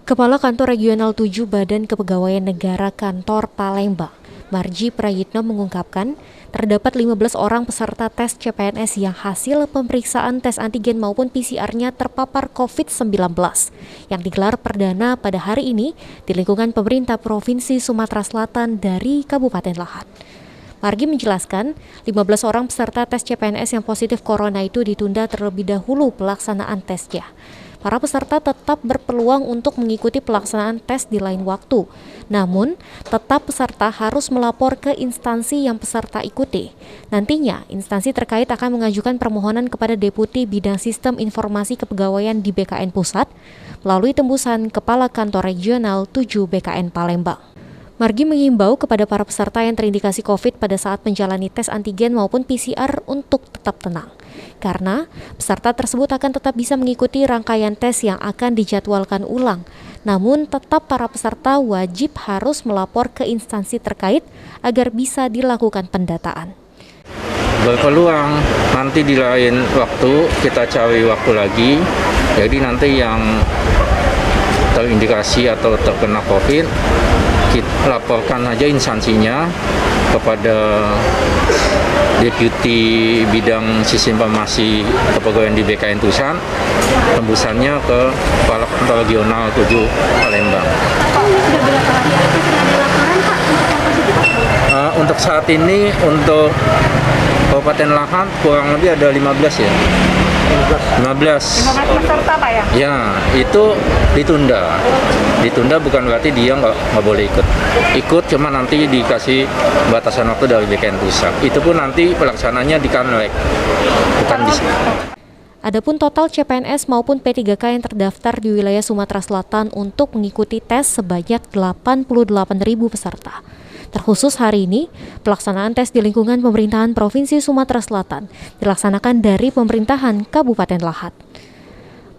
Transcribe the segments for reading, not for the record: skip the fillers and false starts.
Kepala Kantor Regional 7 Badan Kepegawaian Negara Kantor Palembang, Marji Prayitno mengungkapkan, terdapat 15 orang peserta tes CPNS yang hasil pemeriksaan tes antigen maupun PCR-nya terpapar COVID-19 yang digelar perdana pada hari ini di lingkungan pemerintah Provinsi Sumatera Selatan dari Kabupaten Lahat. Margi menjelaskan, 15 orang peserta tes CPNS yang positif corona itu ditunda terlebih dahulu pelaksanaan tesnya. Para peserta tetap berpeluang untuk mengikuti pelaksanaan tes di lain waktu. Namun, tetap peserta harus melapor ke instansi yang peserta ikuti. Nantinya, instansi terkait akan mengajukan permohonan kepada Deputi Bidang Sistem Informasi Kepegawaian di BKN Pusat melalui tembusan Kepala Kantor Regional 7 BKN Palembang. Margi mengimbau kepada para peserta yang terindikasi COVID pada saat menjalani tes antigen maupun PCR untuk tetap tenang. Karena peserta tersebut akan tetap bisa mengikuti rangkaian tes yang akan dijadwalkan ulang. Namun tetap para peserta wajib harus melapor ke instansi terkait agar bisa dilakukan pendataan. Berpeluang nanti di lain waktu kita cari waktu lagi. Jadi nanti yang terindikasi atau terkena COVID, kita laporkan aja instansinya kepada Deputi Bidang Sistem Informasi Kepegawaian di BKN Pusat, tembusannya ke Kepala Kantor Regional 7 Palembang. Untuk saat ini, untuk Kabupaten Lahat kurang lebih ada 15 ya. 15 peserta Pak ya? Ya, itu ditunda. Ditunda bukan berarti dia nggak boleh ikut. Ikut cuma nanti dikasih batasan waktu dari BKN Pusat. Itu pun nanti pelaksananya di Kanwek, bukan di sini. Adapun total CPNS maupun P3K yang terdaftar di wilayah Sumatera Selatan untuk mengikuti tes sebanyak 88.000 peserta. Terkhusus hari ini, pelaksanaan tes di lingkungan pemerintahan Provinsi Sumatera Selatan dilaksanakan dari pemerintahan Kabupaten Lahat.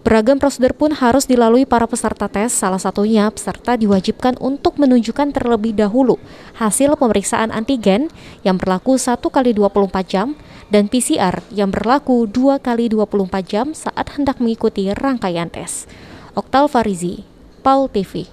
Beragam prosedur pun harus dilalui para peserta tes, salah satunya peserta diwajibkan untuk menunjukkan terlebih dahulu hasil pemeriksaan antigen yang berlaku 1 kali 24 jam dan PCR yang berlaku 2 kali 24 jam saat hendak mengikuti rangkaian tes. Oktal Farizi, PAL TV.